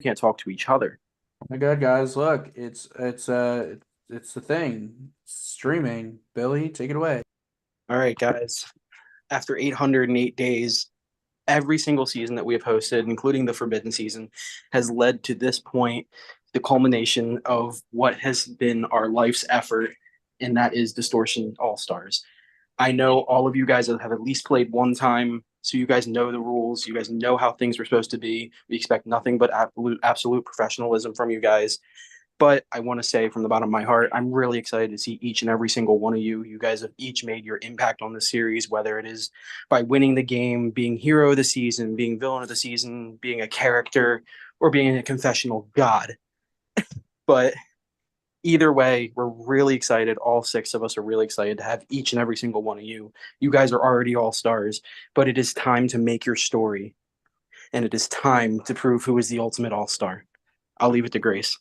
can't talk to each other. Oh my God, guys, look, it's the thing. It's streaming. Billy, take it away. All right, guys. After 808 days, every single season that we have hosted, including the Forbidden season, has led to this point, the culmination of what has been our life's effort, and that is Distortion All Stars. I know all of you guys have at least played one time, so you guys know the rules. You guys know how things were supposed to be. We expect nothing but absolute professionalism from you guys. But I want to say from the bottom of my heart, I'm really excited to see each and every single one of you. You guys have each made your impact on the series, whether it is by winning the game, being hero of the season, being villain of the season, being a character, or being a confessional god. But either way, we're really excited. All six of us are really excited to have each and every single one of you. You guys are already all stars, but it is time to make your story, and it is time to prove who is the ultimate all star. I'll leave it to Grace.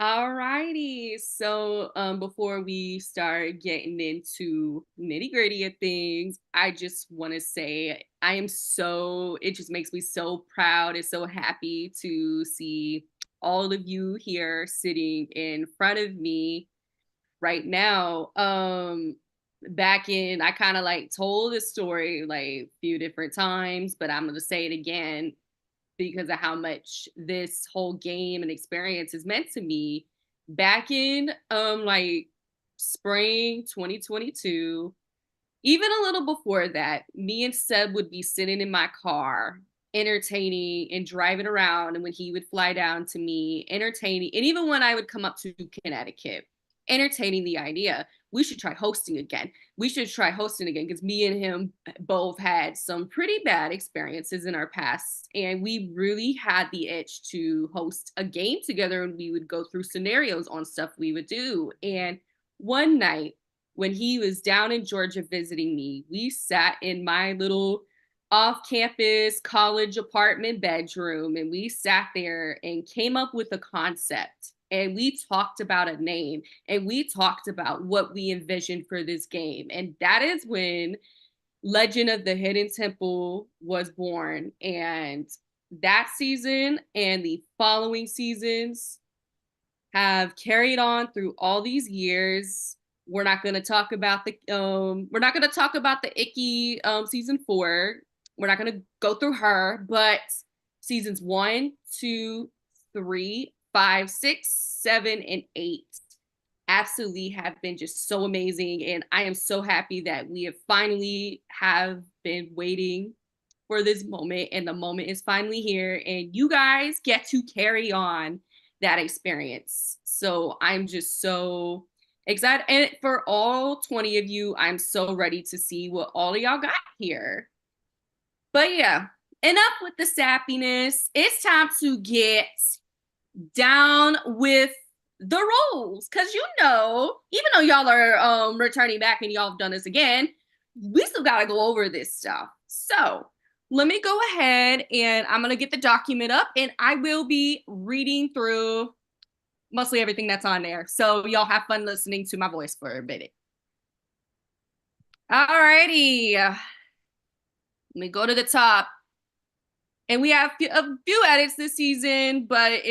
Alrighty. So before we start getting into nitty-gritty of things, I just want to say it just makes me so proud and so happy to see all of you here sitting in front of me right now. Back in, I kind of like told this story like a few different times, but I'm gonna say it again because of how much this whole game and experience is meant to me. Back in like spring 2022, even a little before that, me and Seb would be sitting in my car entertaining and driving around, and when he would fly down to me entertaining, and even when I would come up to Connecticut entertaining the idea we should try hosting again. We should try hosting again because me and him both had some pretty bad experiences in our past. And we really had the itch to host a game together, and we would go through scenarios on stuff we would do. And one night, when he was down in Georgia visiting me, we sat in my little off campus college apartment bedroom, and we sat there and came up with a concept, and we talked about a name, and we talked about what we envisioned for this game. And that is when Legend of the Hidden Temple was born. And that season and the following seasons have carried on through all these years. We're not going to talk about the icky season 4. We're not going to go through her, but seasons 1, 2, 3, 5, 6, 7, and 8 absolutely have been just so amazing. And I am so happy that we have been waiting for this moment, and the moment is finally here, and you guys get to carry on that experience. So I'm just so excited. And for all 20 of you, I'm so ready to see what all of y'all got here. But yeah, enough with the sappiness. It's time to get down with the rules. Because even though y'all are returning back and y'all have done this again, we still got to go over this stuff. So let me go ahead, and I'm going to get the document up, and I will be reading through mostly everything that's on there. So y'all have fun listening to my voice for a minute. Alrighty. Let me go to the top. And we have a few edits this season, but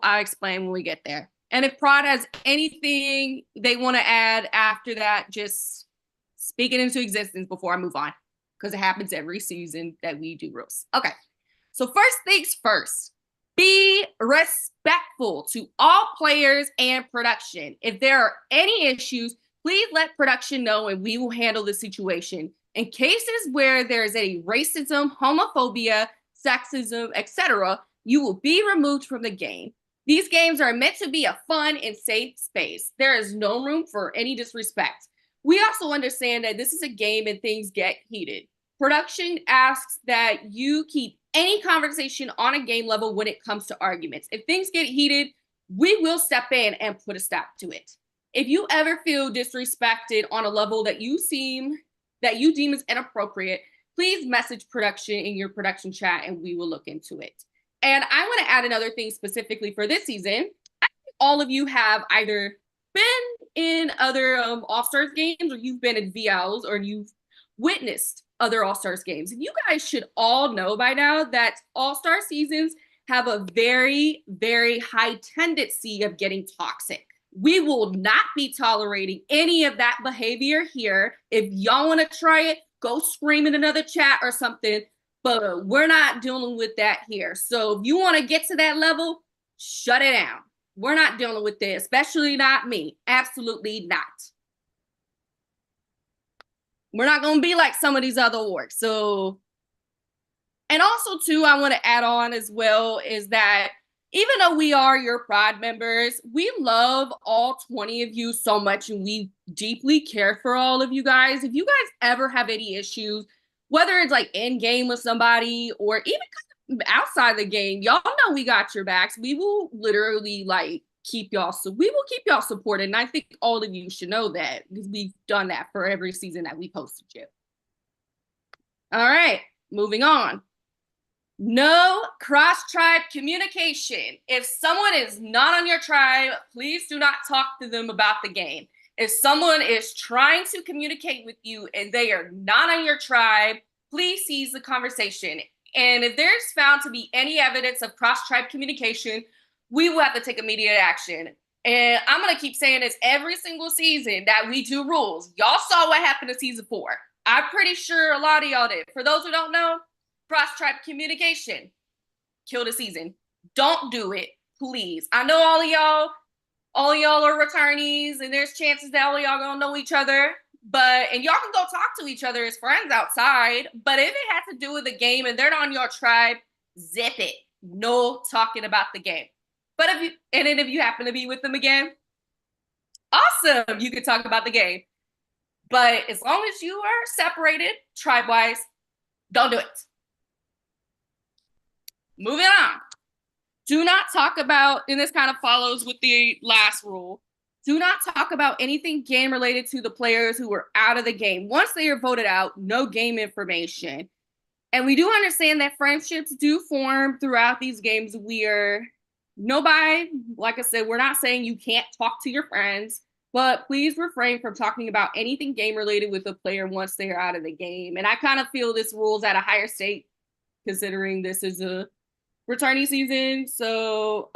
I'll explain when we get there. And if Prod has anything they want to add after that, just speak it into existence before I move on, because it happens every season that we do rules. Okay. So first things first, be respectful to all players and production. If there are any issues, please let production know, and we will handle the situation. In cases where there's any racism, homophobia, sexism, etc., you will be removed from the game. These games are meant to be a fun and safe space. There is no room for any disrespect. We also understand that this is a game and things get heated. Production asks that you keep any conversation on a game level when it comes to arguments. If things get heated, we will step in and put a stop to it. If you ever feel disrespected on a level that you deem as inappropriate, please message production in your production chat, and we will look into it. And I want to add another thing specifically for this season. I think all of you have either been in other All-Stars games, or you've been in VLs, or you've witnessed other All-Stars games. You guys should all know by now that All-Star seasons have a very, very high tendency of getting toxic. We will not be tolerating any of that behavior here. If y'all want to try it, go scream in another chat or something, but we're not dealing with that here. So if you want to get to that level, shut it down. We're not dealing with it, especially not me. Absolutely not. We're not going to be like some of these other orgs. So, and also too, I want to add on as well is that even though we are your Pride members, we love all 20 of you so much and we deeply care for all of you guys. If you guys ever have any issues, whether it's like in game with somebody or even outside the game, y'all know we got your backs. We will literally like keep y'all, so we will keep y'all supported. And I think all of you should know that because we've done that for every season that we posted you. All right, moving on. No cross-tribe communication. If someone is not on your tribe, please do not talk to them about the game. If someone is trying to communicate with you and they are not on your tribe, please cease the conversation. And if there's found to be any evidence of cross-tribe communication, we will have to take immediate action. And I'm going to keep saying this every single season that we do rules. Y'all saw what happened in season 4. I'm pretty sure a lot of y'all did. For those who don't know, cross-tribe communication. Kill the season. Don't do it, please. I know all of y'all are returnees, and there's chances that all of y'all gonna know each other. And y'all can go talk to each other as friends outside. But if it has to do with the game and they're not on your tribe, zip it. No talking about the game. But if you happen to be with them again, awesome. You can talk about the game. But as long as you are separated tribe-wise, don't do it. Moving on. Do not talk about, and this kind of follows with the last rule, do not talk about anything game related to the players who were out of the game. Once they are voted out, no game information. And we do understand that friendships do form throughout these games. Like I said, we're not saying you can't talk to your friends, but please refrain from talking about anything game related with a player once they are out of the game. And I kind of feel this rule's at a higher stake considering this is a returnee season. So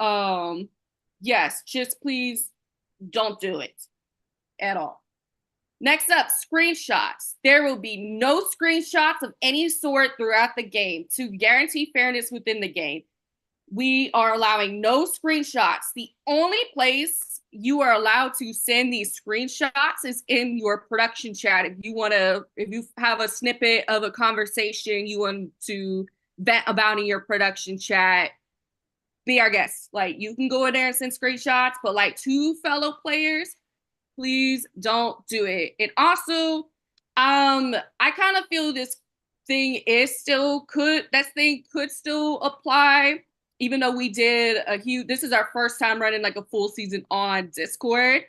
yes, just please don't do it at all. Next up, screenshots. There will be no screenshots of any sort throughout the game to guarantee fairness within the game. We are allowing no screenshots. The only place you are allowed to send these screenshots is in your production chat. If you have a snippet of a conversation you want to vent about in your production chat, be our guest. Like, you can go in there and send screenshots, but like two fellow players, please don't do it. And also, I kind of feel this thing could still apply, even though we did this is our first time running like a full season on Discord.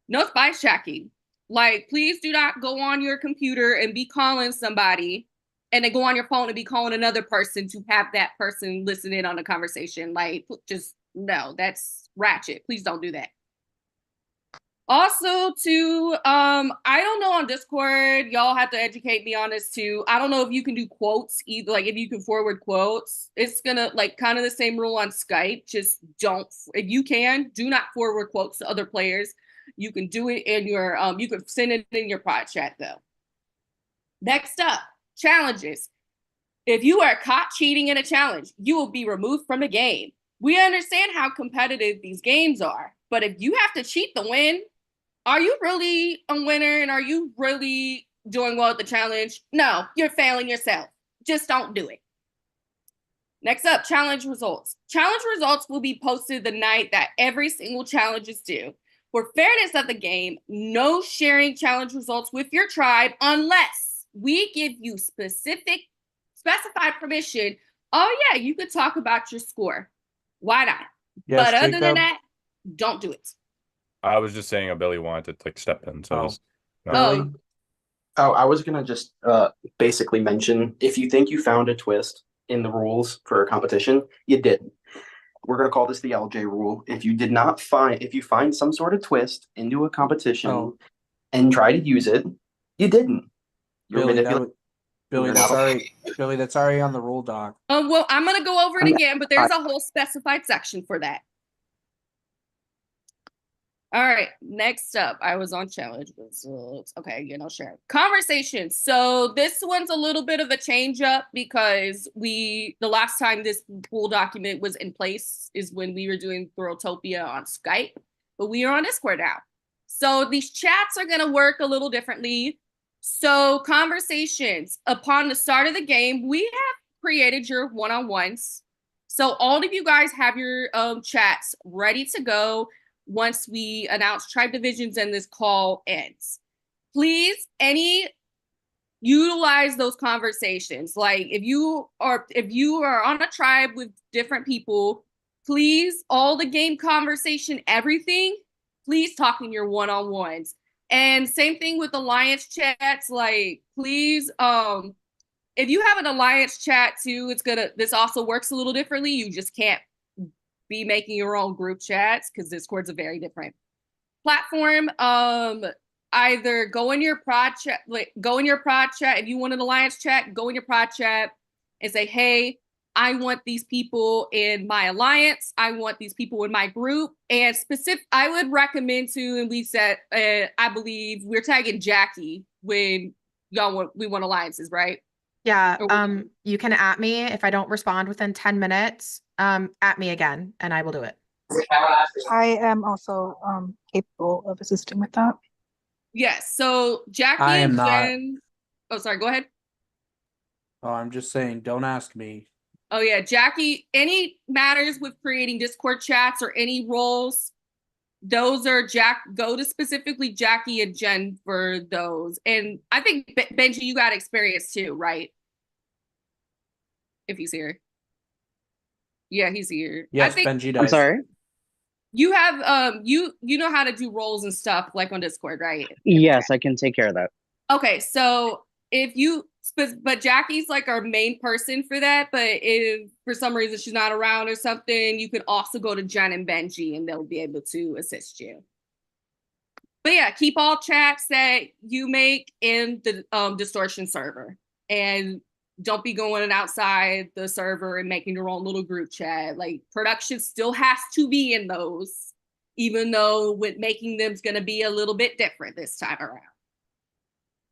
No spice tracking. Like, please do not go on your computer and be calling somebody and then go on your phone and be calling another person to have that person listen in on the conversation. Like, just no, that's ratchet. Please don't do that. Also, too, I don't know on Discord, y'all have to educate me on this too. I don't know if you can do quotes either, like if you can forward quotes. It's gonna like kind of the same rule on Skype. Just don't, if you can, do not forward quotes to other players. You can do it in your, you can send it in your pod chat though. Next up, challenges. If you are caught cheating in a challenge, you will be removed from the game. We understand how competitive these games are, but if you have to cheat to win, are you really a winner and are you really doing well at the challenge? No, you're failing yourself. Just don't do it. Next up, challenge results. Challenge results will be posted the night that every single challenge is due. For fairness of the game, no sharing challenge results with your tribe unless we give you specified permission. Oh yeah, you could talk about your score. Why not? Yes, but other Jacob. than that, don't do it. I was just saying Billy wanted to like step in. So Billy? I was gonna just basically mention, if you think you found a twist in the rules for a competition, you didn't. We're gonna call this the LJ rule. If you find some sort of twist into a competition and try to use it, you didn't. You're Billy, manipulating. Billy, that's already on the rule doc. Well, I'm gonna go over it I'm- again, but there's a whole specified section for that. All right, next up, I was on challenge results. Okay, share conversation. So this one's a little bit of a change up because the last time this full document was in place is when we were doing Throtopia on Skype, but we are on Discord now. So these chats are gonna work a little differently. So conversations upon the start of the game, we have created your one-on-ones. So all of you guys have your chats ready to go once we announce tribe divisions and this call ends. Please, utilize those conversations. Like if you are on a tribe with different people, please, all the game conversation, everything, please talk in your one-on-ones. And same thing with alliance chats. Like, please, if you have an alliance chat too, this also works a little differently. You just can't be making your own group chats because Discord's a very different platform. Either go in your prod chat. If you want an alliance chat, go in your prod chat and say, hey, I want these people in my alliance. I want these people in my group. And I would recommend too, and we said, I believe we're tagging Jackie when we want alliances, right? Yeah, you can at me if I don't respond within 10 minutes. At me again, and I will do it. I am also capable of assisting with that. Yes. So Jackie I am and not. Jen. Oh, sorry. Go ahead. Oh, I'm just saying, don't ask me. Oh yeah, Jackie. Any matters with creating Discord chats or any roles, those are go to specifically Jackie and Jen for those. And I think Benji, you got experience too, right? If he's here. Yeah, he's here. Yes, I think Benji does. I'm sorry. you have you know how to do roles and stuff like on Discord, right? Yes, I can take care of that. Okay, so but Jackie's like our main person for that, but if for some reason she's not around or something, you could also go to Jen and Benji and they'll be able to assist you. But yeah, keep all chats that you make in the Distortion server, and don't be going outside the server and making your own little group chat. Like, production still has to be in those, even though with making them is going to be a little bit different this time around.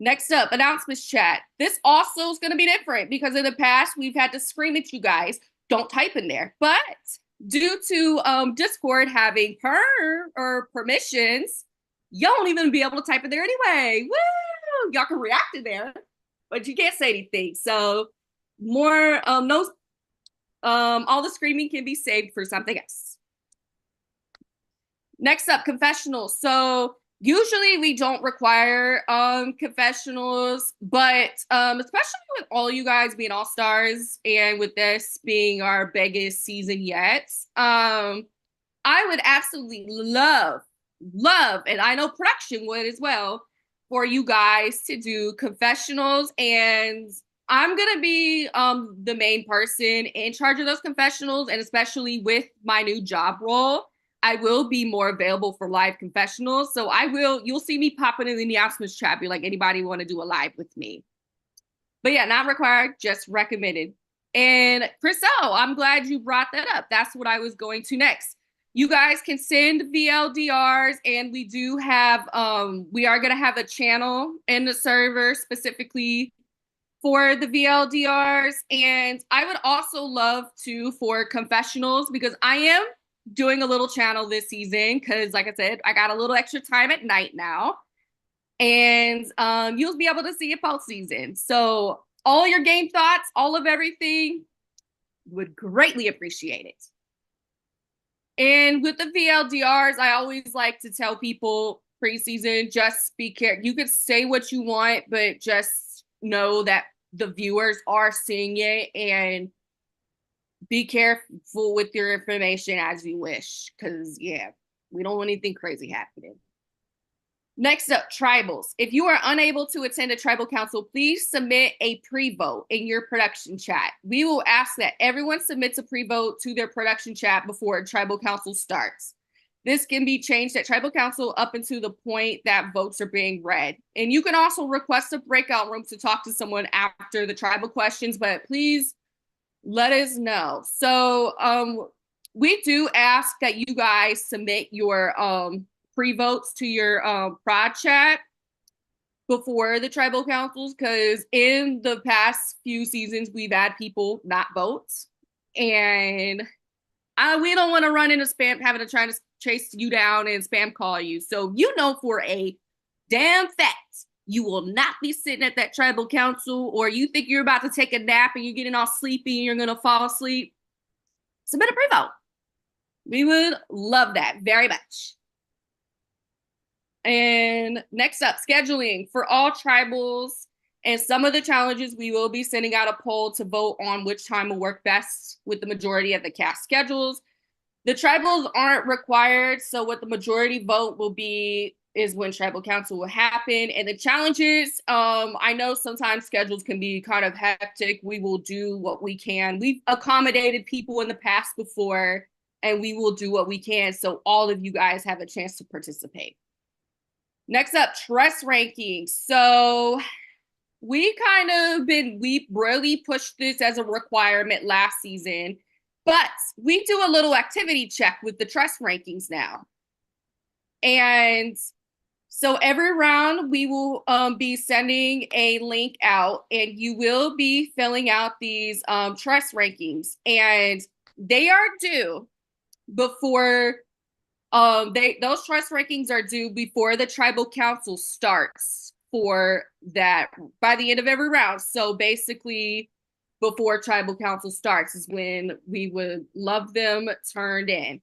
Next up, announcements chat. This also is going to be different because in the past we've had to scream at you guys, don't type in there. But due to Discord having permissions, y'all won't even be able to type in there anyway. Woo! Y'all can react in there, but you can't say anything. So more all the screaming can be saved for something else. Next up, confessionals. So usually we don't require confessionals, but especially with all you guys being all-stars and with this being our biggest season yet, I would absolutely love, and I know production would as well, for you guys to do confessionals. And I'm gonna be the main person in charge of those confessionals, and especially with my new job role, I will be more available for live confessionals. So you'll see me popping in the announcements chat, be like, anybody want to do a live with me? But yeah, not required, just recommended. And Chriselle, I'm glad you brought that up. That's what I was going to next. You guys can send VLDRs, and we do have, we are going to have a channel in the server specifically for the VLDRs. And I would also love to for confessionals, because I am doing a little channel this season because, like I said, I got a little extra time at night now, and you'll be able to see it post season. So all your game thoughts, all of everything, would greatly appreciate it. And with the VLDRs, I always like to tell people preseason, just be careful. You could say what you want, but just know that the viewers are seeing it, and be careful with your information as you wish, because yeah, we don't want anything crazy happening. Next up, tribals. If you are unable to attend a tribal council, please submit a pre-vote in your production chat. We will ask that everyone submits a pre-vote to their production chat before a tribal council starts. This can be changed at tribal council up until the point that votes are being read. And you can also request a breakout room to talk to someone after the tribal questions, but please let us know. So we do ask that you guys submit your pre-votes to your prod chat before the tribal councils, because in the past few seasons, we've had people not vote. And we don't want to run into spam, having to try to chase you down and spam call you. So you know for a damn fact you will not be sitting at that tribal council, or you think you're about to take a nap and you're getting all sleepy and you're going to fall asleep, submit a pre-vote. We would love that very much. And next up, scheduling for all tribals and some of the challenges. We will be sending out a poll to vote on which time will work best with the majority of the cast schedules. The tribals aren't required, so what the majority vote will be is when tribal council will happen. And the challenges, I know sometimes schedules can be kind of hectic. We will do what we can. We've accommodated people in the past before, and we will do what we can so all of you guys have a chance to participate. Next up, trust rankings. So we really pushed this as a requirement last season, but we do a little activity check with the trust rankings now. And so every round we will be sending a link out, and you will be filling out these trust rankings, and they are due before those trust rankings are due before the tribal council starts for that by the end of every round. So basically before tribal council starts is when we would love them turned in.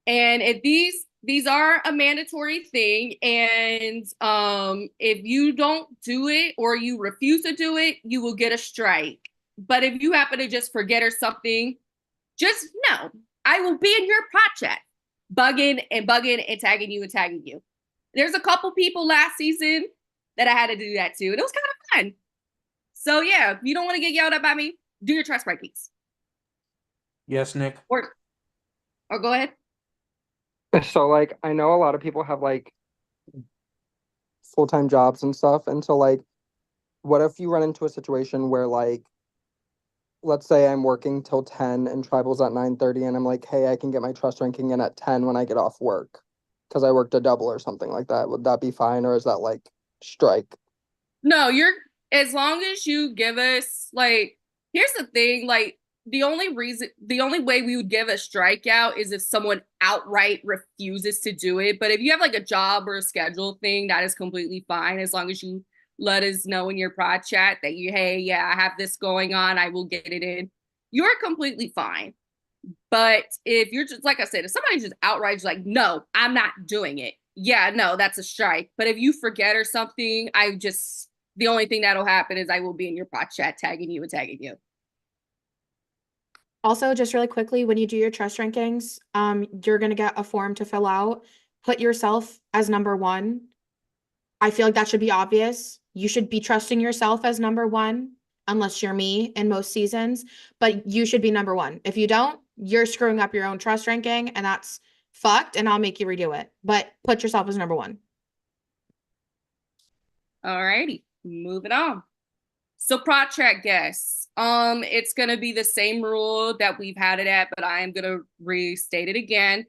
And if these are a mandatory thing, and if you don't do it or you refuse to do it, you will get a strike. But if you happen to just forget or something, just know I will be in your project bugging and tagging you and tagging you. There's a couple people last season that I had to do that to, and it was kind of fun. So yeah, if you don't want to get yelled at by me, do your trust rankings. Yes, Nick. Or go ahead. So like I know a lot of people have like full-time jobs and stuff, and so like what if you run into a situation where like let's say I'm working till 10 and tribal's at 9:30 and I'm like, hey, I can get my trust ranking in at 10 when I get off work because I worked a double or something like that. Would that be fine, or is that like strike? No, as long as you give us, like, here's the thing, like, the only way we would give a strikeout is if someone outright refuses to do it. But if you have like a job or a schedule thing, that is completely fine, as long as you let us know in your prod chat that hey, yeah, I have this going on, I will get it in. You're completely fine. But if you're just, like I said, if somebody's just outright like, no, I'm not doing it, yeah, no, that's a strike. But if you forget or something, the only thing that'll happen is I will be in your prod chat tagging you and tagging you. Also, just really quickly, when you do your trust rankings, you're gonna get a form to fill out. Put yourself as number one. I feel like that should be obvious. You should be trusting yourself as number one, unless you're me in most seasons, but you should be number one. If you don't, you're screwing up your own trust ranking, and that's fucked, and I'll make you redo it. But put yourself as number one. All righty, moving on. So prod chat guests, it's gonna be the same rule that we've had it at, but I am gonna restate it again.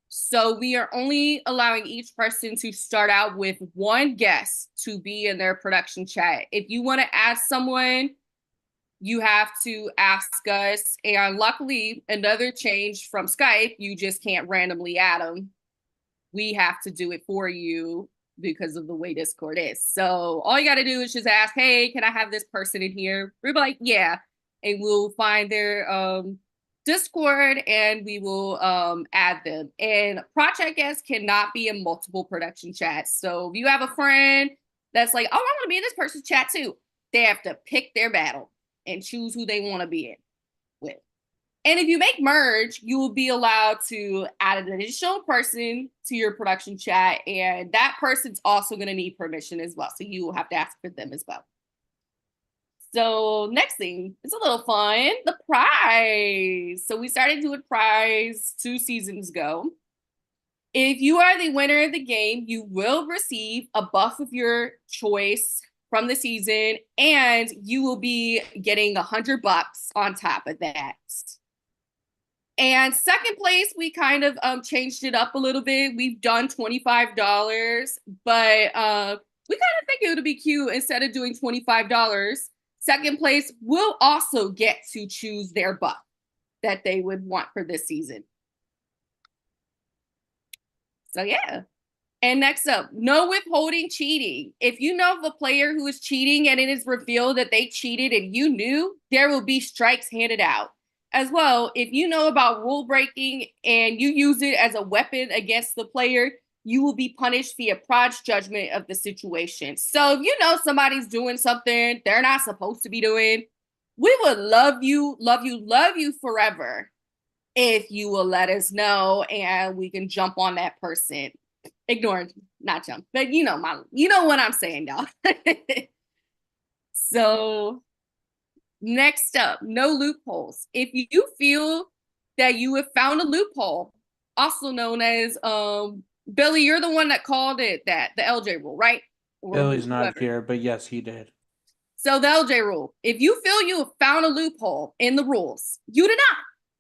So we are only allowing each person to start out with one guest to be in their production chat. If you want to ask someone, you have to ask us. And luckily, another change from Skype, you just can't randomly add them. We have to do it for you because of the way Discord is. So all you got to do is just ask, hey, can I have this person in here? We'll be like, yeah. And we'll find their Discord and we will add them. And project guests cannot be in multiple production chats. So if you have a friend that's like, oh, I want to be in this person's chat too, they have to pick their battle and choose who they want to be in with. And if you make merge, you will be allowed to add an additional person to your production chat, and that person's also going to need permission as well. So you will have to ask for them as well. So next thing, it's a little fun, the prize. So we started doing prize 2 seasons ago. If you are the winner of the game, you will receive a buff of your choice from the season, and you will be getting $100 on top of that. And second place, we kind of changed it up a little bit. We've done $25, but we kind of think it would be cute instead of doing $25. Second place will also get to choose their buff that they would want for this season. So yeah. And next up, no withholding cheating. If you know of a player who is cheating and it is revealed that they cheated and you knew, there will be strikes handed out. As well, if you know about rule breaking and you use it as a weapon against the player, you will be punished via Prod's judgment of the situation. So if you know somebody's doing something they're not supposed to be doing, we would love you forever if you will let us know and we can jump on that person. Ignore, not jump, but you know what I'm saying, y'all. So next up, no loopholes. If you feel that you have found a loophole, also known as Billy, you're the one that called it that, the LJ rule, right? Or Billy's not whoever. here, but yes, he did. So the LJ rule, if you feel you have found a loophole in the rules, you did not.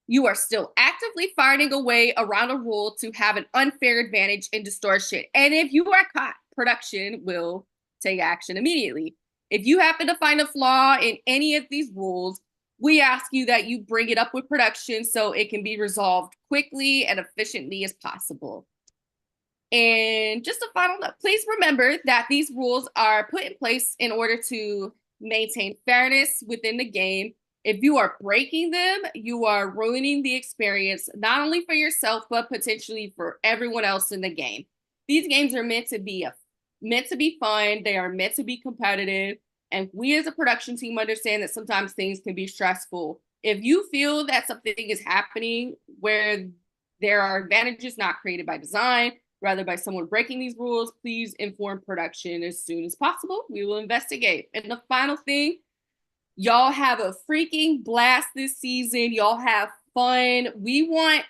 You are still actively finding a way around a rule to have an unfair advantage in Distortion. And if you are caught, production will take action immediately. If you happen to find a flaw in any of these rules, we ask you that you bring it up with production so it can be resolved quickly and efficiently as possible. And just a final note, please remember that these rules are put in place in order to maintain fairness within the game. If you are breaking them, you are ruining the experience, not only for yourself, but potentially for everyone else in the game. These games are meant to be fun. They are meant to be competitive. And we as a production team understand that sometimes things can be stressful. If you feel that something is happening where there are advantages not created by design, rather by someone breaking these rules, please inform production as soon as possible. We will investigate. And the final thing, y'all have a freaking blast this season. Y'all have fun. We want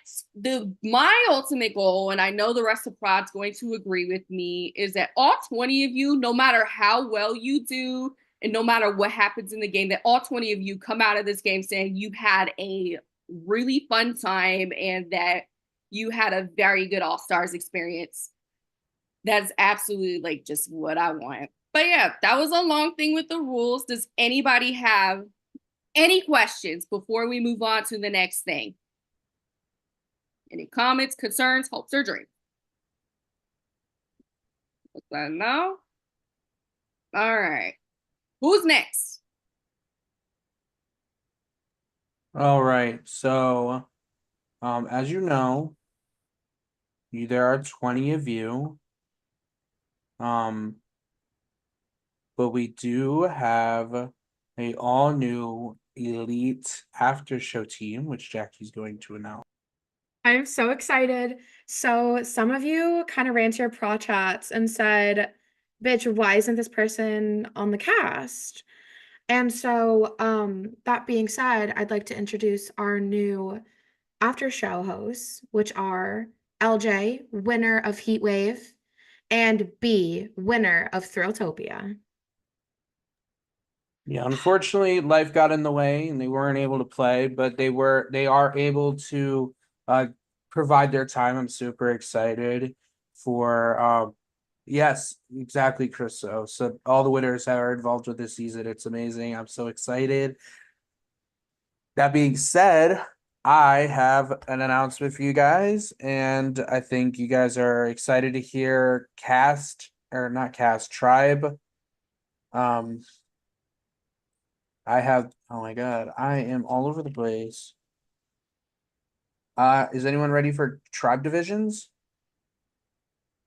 my ultimate goal, and I know the rest of Prod's going to agree with me, is that all 20 of you, no matter how well you do, and no matter what happens in the game, that all 20 of you come out of this game saying you had a really fun time and that you had a very good All-Stars experience. That's absolutely like just what I want. But yeah, that was a long thing with the rules. Does anybody have any questions before we move on to the next thing? Any comments, concerns, hopes, or dreams? Let me know. All right. Who's next? All right. So, as you know, there are 20 of you. But we do have a all new elite after show team, which Jackie's going to announce. I'm so excited. So some of you kind of ran to your pro chats and said, bitch, why isn't this person on the cast? And so that being said, I'd like to introduce our new after show hosts, which are LJ, winner of Heatwave, and B, winner of Thrilltopia. Yeah, unfortunately, life got in the way and they weren't able to play, but they are able to provide their time. I'm super excited for yes, exactly, Chris. So all the winners that are involved with this season, it's amazing. I'm so excited. That being said, I have an announcement for you guys, and I think you guys are excited to hear tribe. Oh my god, I am all over the place. Is anyone ready for tribe divisions?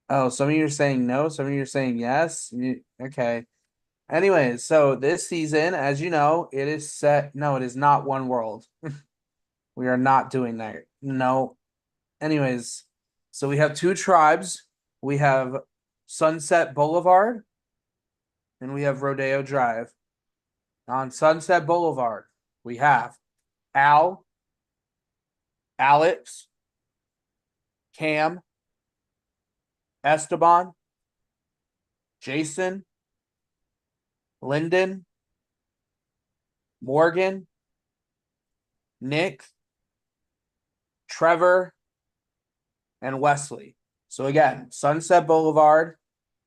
Oh, some of you are saying no, some of you are saying yes. Okay. Anyways, so this season, as you know, it is set. No, it is not one world. We are not doing that. No. Anyways, so we have two tribes. We have Sunset Boulevard and we have Rodeo Drive. On Sunset Boulevard, we have Al, Alex, Cam, Esteban, Jason, Lyndon, Morgan, Nick, Trevor, and Wesley. So again, Sunset Boulevard,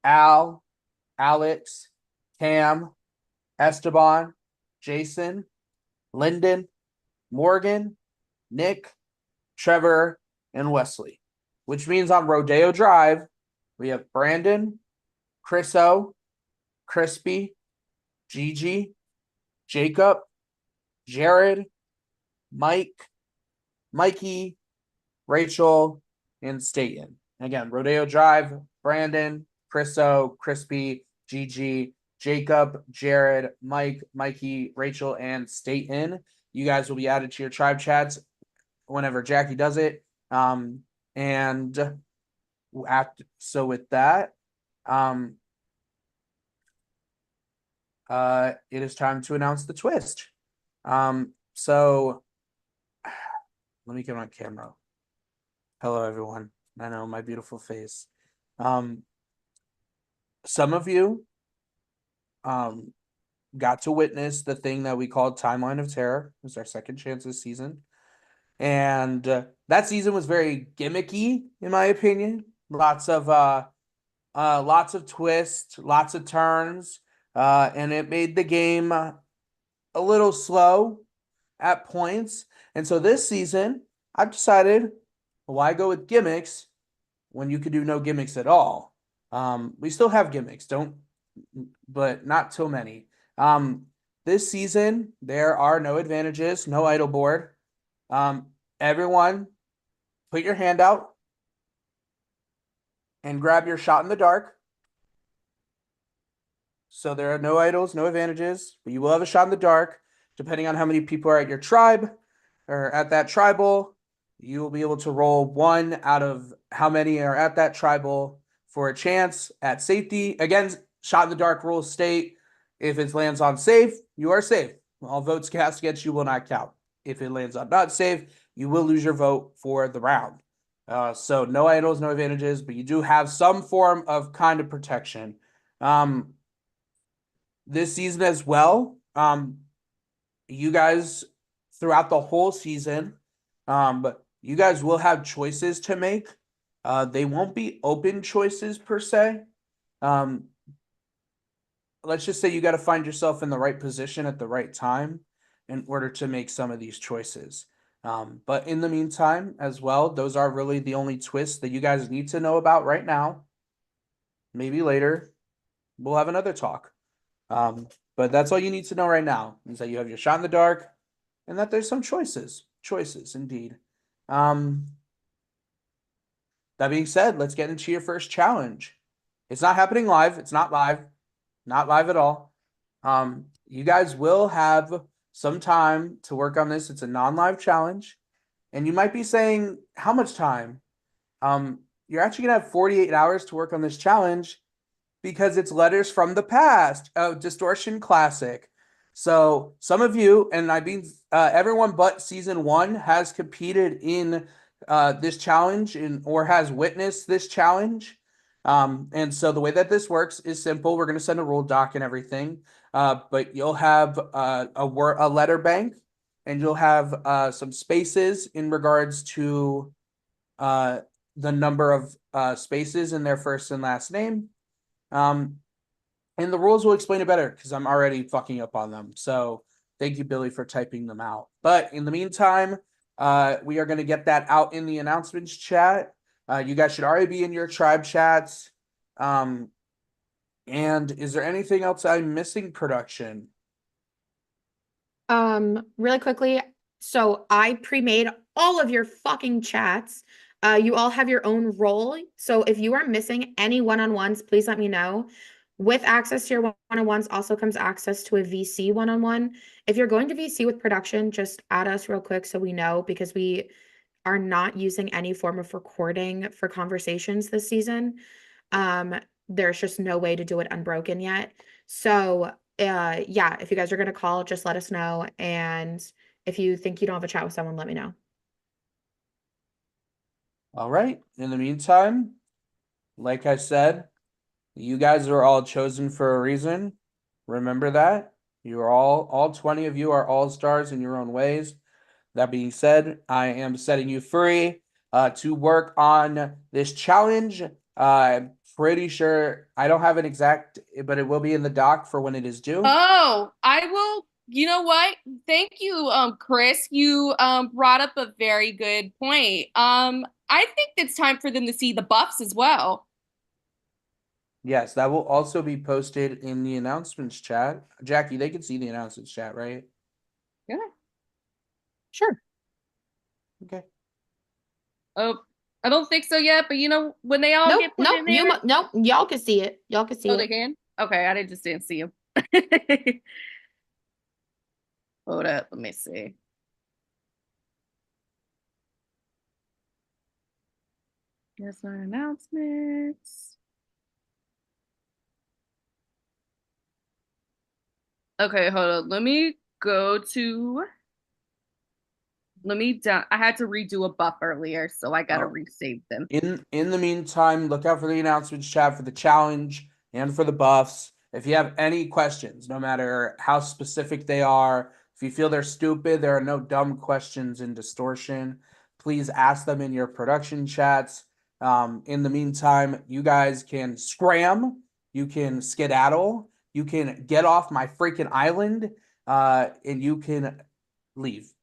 Al, Alex, Cam, Esteban, Jason, Lyndon, Morgan, Nick, Trevor, and Wesley. Which means on Rodeo Drive, we have Brandon, Chris O, Crispy, Gigi, Jacob, Jared, Mike, Mikey, Rachel, and Staten. Again, Rodeo Drive, Brandon, Chris O, Crispy, Gigi, Jacob, Jared, Mike, Mikey, Rachel, and Staten. You guys will be added to your tribe chats whenever Jackie does it. And so with that, it is time to announce the twist. So let me get on camera. Hello, everyone. I know my beautiful face. Some of you got to witness the thing that we called Timeline of Terror. It was our second chance this season. And that season was very gimmicky, in my opinion. Lots of twists, lots of turns, and it made the game a little slow at points. And so this season, I've decided, why go with gimmicks when you could do no gimmicks at all? We still have gimmicks, but not too many. This season, there are no advantages, no idle board. Everyone, put your hand out and grab your shot in the dark. So there are no idols, no advantages, but you will have a shot in the dark. Depending on how many people are at your tribe or at that tribal, you will be able to roll one out of how many are at that tribal for a chance at safety. Again, shot in the dark rules state, if it lands on safe, you are safe. All votes cast against you will not count. If it lands on not safe, you will lose your vote for the round. So no idols, no advantages, but you do have some form of kind of protection. This season as well, you guys throughout the whole season, but you guys will have choices to make. They won't be open choices per se. Let's just say you got to find yourself in the right position at the right time in order to make some of these choices. But in the meantime, as well, those are really the only twists that you guys need to know about right now. Maybe later we'll have another talk. But that's all you need to know right now, is that you have your shot in the dark and that there's some choices. Choices, indeed. That being said, let's get into your first challenge. It's not happening live. It's not live. Not live at all. You guys will have some time to work on this. It's a non-live challenge. And you might be saying, how much time? You're actually going to have 48 hours to work on this challenge because it's letters from the past, Distortion Classic. So some of you, and I mean everyone but season 1 has competed in this challenge or has witnessed this challenge. And so the way that this works is simple. We're going to send a rule doc and everything, but you'll have a letter bank, and you'll have some spaces in regards to the number of spaces in their first and last name. And the rules will explain it better because I'm already fucking up on them. So thank you, Billy, for typing them out. But in the meantime, we are going to get that out in the announcements chat. You guys should already be in your tribe chats. And is there anything else I'm missing, production? Really quickly. So I pre-made all of your fucking chats. You all have your own role. So if you are missing any one-on-ones, please let me know. With access to your one-on-ones also comes access to a VC one-on-one. If you're going to VC with production, just add us real quick so we know, because we are not using any form of recording for conversations this season. There's just no way to do it unbroken yet. So yeah, if you guys are going to call, just let us know. And if you think you don't have a chat with someone, let me know. All right. In the meantime, like I said, you guys are all chosen for a reason. Remember that. You are all 20 of you are all stars in your own ways. That being said, I am setting you free to work on this challenge. I'm pretty sure I don't have an exact, but it will be in the doc for when it is due. Oh, I will. You know what? Thank you, Chris. You brought up a very good point. I think it's time for them to see the buffs as well. Yes, that will also be posted in the announcements chat. Jackie, they can see the announcements chat, right? Sure. Okay. Oh, I don't think so yet, but you know, when they all Nope, get put nope, in there. nope, y'all can see it. Y'all can see Oh, they it. can? Okay, I didn't see them. Hold up, let me see. Here's my announcements. Okay, hold on. Let me go to. Let me down. I had to redo a buff earlier, so I gotta Oh. resave them. In the meantime, look out for the announcements chat for the challenge and for the buffs. If you have any questions, no matter how specific they are, if you feel they're stupid, there are no dumb questions in Distortion. Please ask them in your production chats. In the meantime, you guys can scram, you can skedaddle, you can get off my freaking island, and you can leave.